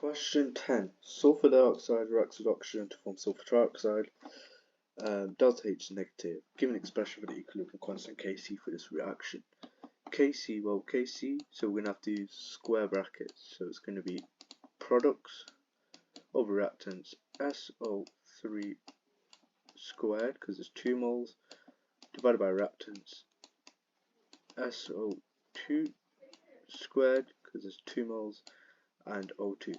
Question 10. Sulfur dioxide reacts with oxygen to form sulfur trioxide. Delta H is negative. Give an expression for the equilibrium constant Kc for this reaction. Kc, well, Kc, so we're going to have to use square brackets. So it's going to be products over reactants SO3 squared, because there's 2 moles, divided by reactants SO2 squared, because there's 2 moles, and O2.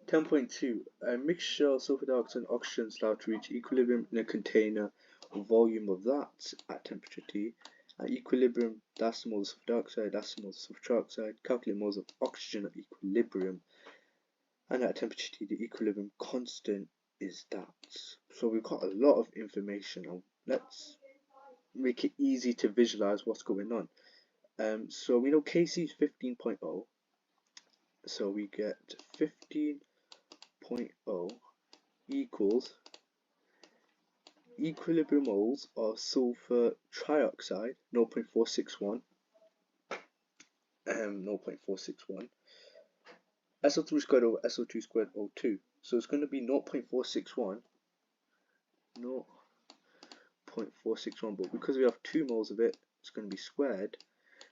10.2. A mixture of sulfur dioxide and oxygen is allowed to reach equilibrium in a container of volume of that at temperature T. At equilibrium, that's the moles of sulfur dioxide, that's the moles of sulfur trioxide. Calculate moles of oxygen at equilibrium. And at temperature T, the equilibrium constant is that. So we've got a lot of information now. Let's make it easy to visualize what's going on. So we know Kc is 15.0. So we get 15.0 equals equilibrium moles of sulfur trioxide 0.461, 0.461, SO3 squared over SO2 squared O2. So it's going to be 0.461, 0.461, but because we have 2 moles of it, it's going to be squared.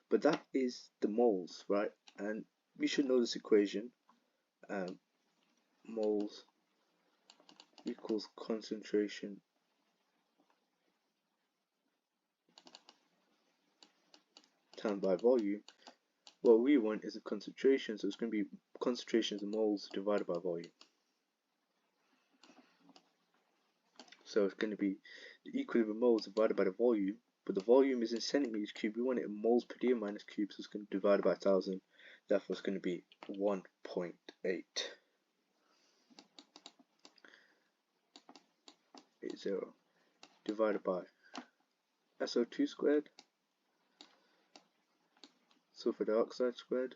But that is the moles, right? And we should know this equation. Moles equals concentration times by volume. What we want is a concentration, so it's going to be concentration of moles divided by volume. So it's going to be the equilibrium moles divided by the volume, but the volume is in centimeters cubed. We want it in moles per dm minus cube, so it's going to divide by 1000. Therefore, it's going to be 1.8. Divided by SO2 squared, sulfur dioxide squared,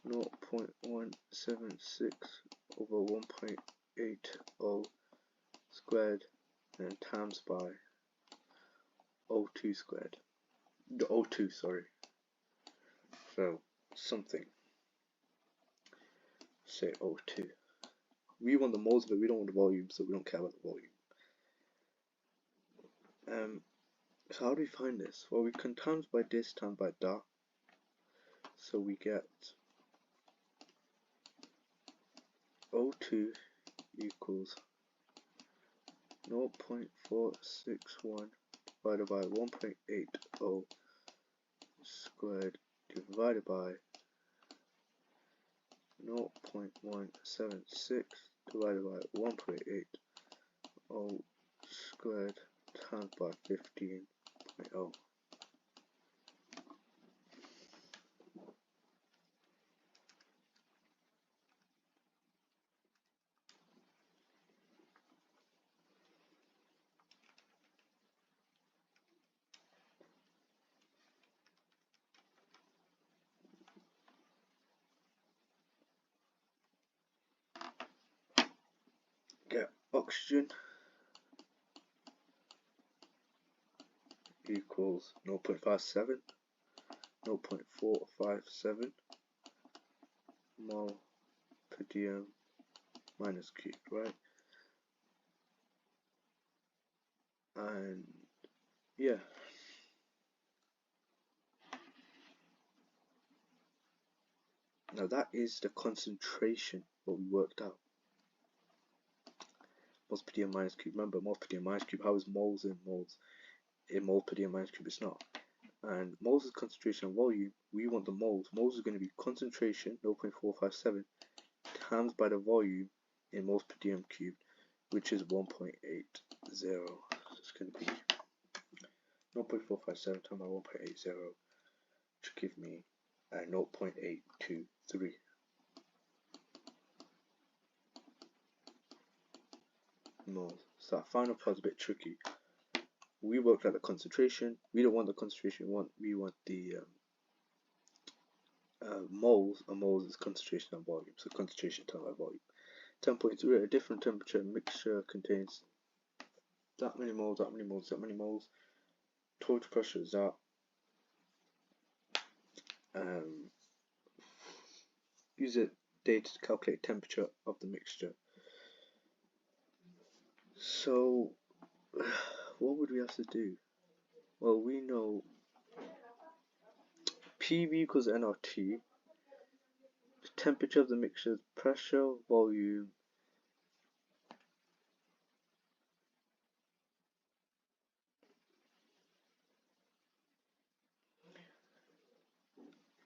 0.176 over 1.80 squared, and times by O2 squared. The O2, sorry. So something. Say O2. We want the moles, but we don't want the volume, so we don't care about the volume. So how do we find this? Well, we can times by this, times by that. So we get O2 equals 0.461 divided by 1.80 squared divided by 0.176 divided by 1.80 squared times by 15.0. Get oxygen equals 0.57 mole per dm minus cube, right? And yeah, now that is the concentration what we worked out. Moles per dm minus cube. Remember, moles per dm minus cube. How is moles in moles? In moles per dm minus cube, it's not. And moles is concentration and volume. We want the moles. Moles is going to be concentration 0.457 times by the volume in moles per dm cubed, which is 1.80. So it's going to be 0.457 times by 1.80, which will give me 0.823. moles. So that final part's a bit tricky. We worked out the concentration. We don't want the concentration. We want the moles. And moles is concentration and volume. So concentration times by volume. 10.3 at a different temperature, a mixture contains that many moles, that many moles, that many moles. Total pressure is that. use a data to calculate temperature of the mixture. So what would we have to do? Well, we know PV equals nRT, the temperature of the mixture is pressure, volume,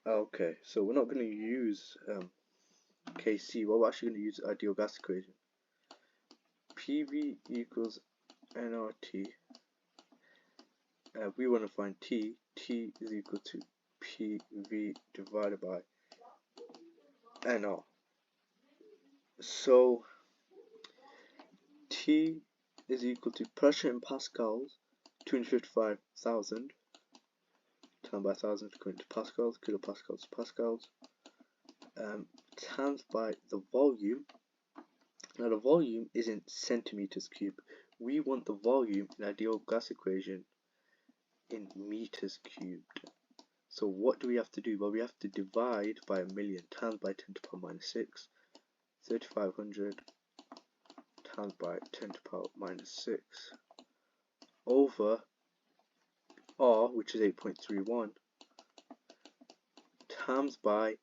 okay, so we're not going to use Kc, well, we're actually going to use the ideal gas equation. PV equals nRT. We want to find T. T is equal to PV divided by nR. So T is equal to pressure in pascals, 255,000 times by 1,000 according to pascals, kilopascals to pascals, times by the volume. Now the volume is in centimeters cubed. We want the volume in ideal gas equation in meters cubed. So what do we have to do? Well, we have to divide by 1,000,000 times by 10 to the power minus 6, 3,500 times by 10 to the power minus 6 over R, which is 8.31, times by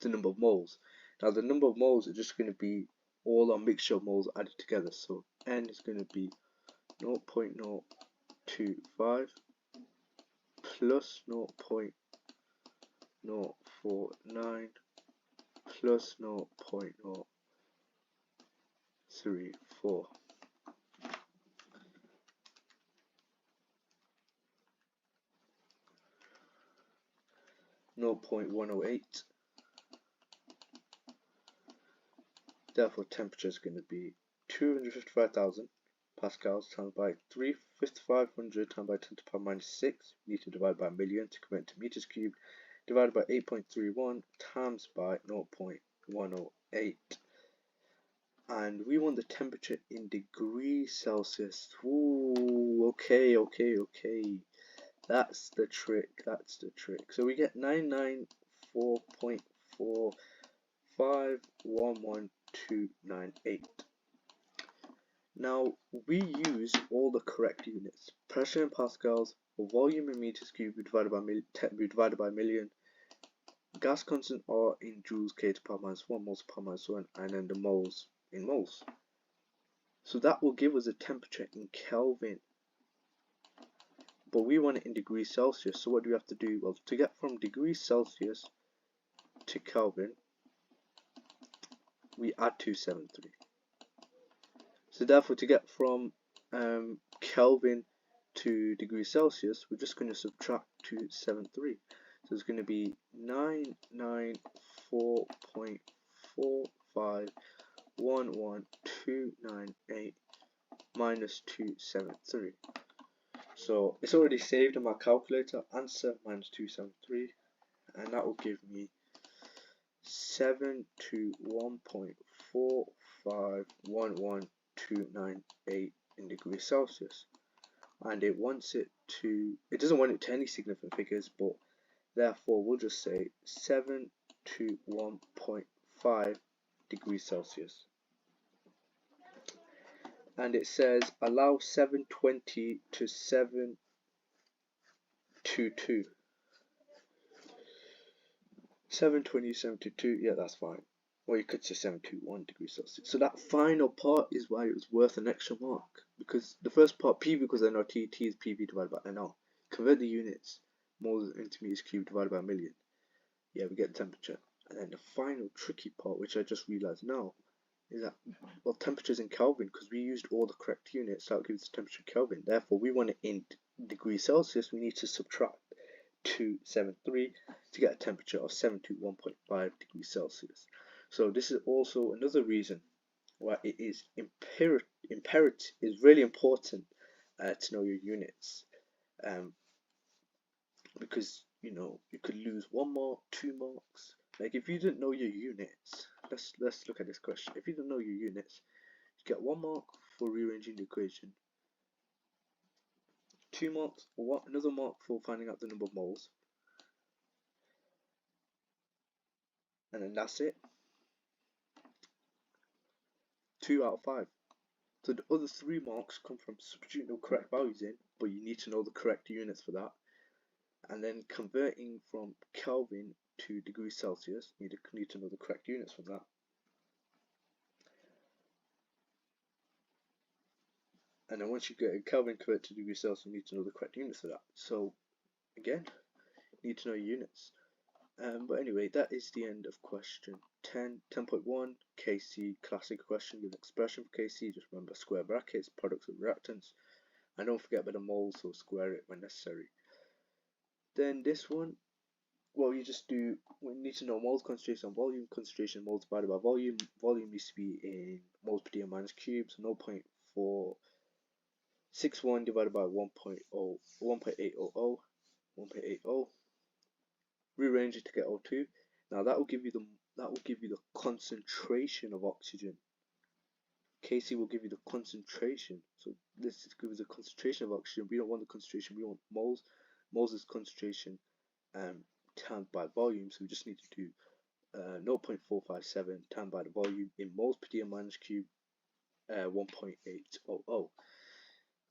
the number of moles. Now the number of moles are just going to be all our mixture moles added together. So N is going to be 0.025 plus 0.049 plus 0.034. .108. Therefore, temperature is going to be 255,000 pascals times by 3,500 times by 10 to the power minus 6. We need to divide by 1,000,000 to convert to meters cubed. Divided by 8.31 times by 0.108. And we want the temperature in degrees Celsius. Ooh, okay. That's the trick. So we get 994.4511,298. Now we use all the correct units. Pressure in pascals, or volume in meters cubed divided by 1,000,000. Gas constant R in joules K to the power minus 1, moles to the power minus 1, and then the moles in moles. So that will give us a temperature in Kelvin. But we want it in degrees Celsius. So what do we have to do? Well, to get from degrees Celsius to Kelvin, we add 273. So therefore, to get from Kelvin to degrees Celsius, we're just going to subtract 273. So it's going to be 994.4511,298 minus 273. So it's already saved on my calculator. Answer minus 273, and that will give me 721.4511,298 in degrees Celsius. And it doesn't want it to any significant figures, but therefore we'll just say 721.5 degrees Celsius. And it says allow 720 to 722. 720, 722, yeah, that's fine. Or you could say 721 degrees Celsius. So that final part is why it was worth an extra mark. Because the first part, PV equals nRT, T is PV divided by nR. Convert the units, moles into meters cubed divided by 1,000,000. Yeah, we get the temperature. And then the final tricky part, which I just realized now, is that, well, temperature's in Kelvin, because we used all the correct units, so that gives the temperature in Kelvin. Therefore, we want it in degrees Celsius, we need to subtract 273 to get a temperature of 721.5 degrees Celsius. So this is also another reason why it is really important to know your units, because you could lose 1 mark, 2 marks. Like if you didn't know your units, let's look at this question. If you don't know your units, you get 1 mark for rearranging the equation, 2 marks, or another mark for finding out the number of moles, and then that's it. 2 out of 5. So the other 3 marks come from substituting the correct values in, but you need to know the correct units for that. And then converting from Kelvin to degrees Celsius, you need to know the correct units from that. And then once you get a Kelvin converted to degrees Celsius, you need to know the correct units for that. So again, you need to know your units. But anyway, that is the end of question 10. 10.1, Kc, classic question, give an expression for Kc, just remember square brackets, products of reactants, and don't forget about the moles, so square it when necessary. Then this one, well, you need to know moles concentration and volume. Concentration, moles divided by volume. Volume needs to be in moles per DM minus cube, so 0.461 divided by 1.800. Rearrange it to get O2. Now that will give you the concentration of oxygen. Kc will give you the concentration. So this gives the concentration of oxygen. We don't want the concentration. We want moles. Moles is concentration times by volume. So we just need to do 0.457 times by the volume in moles per DM minus cube 1.800,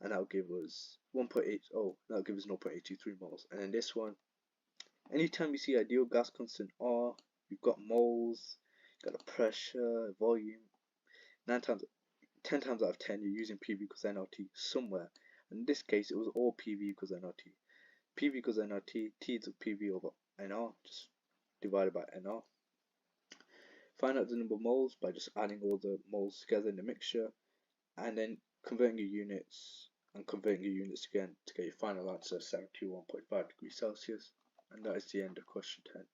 and that'll give us 1.80. That'll give us 0.823 moles. And then this one, anytime you see ideal gas constant R, you've got moles, you've got a pressure, volume. 10 times out of 10, you're using PV equals nRT somewhere. In this case, it was all PV equals nRT. PV equals nRT, T is PV over nR, just divided by nR. Find out the number of moles by just adding all the moles together in the mixture, and then converting your units and converting your units again to get your final answer 71.5 degrees Celsius. And that is the end of question 10.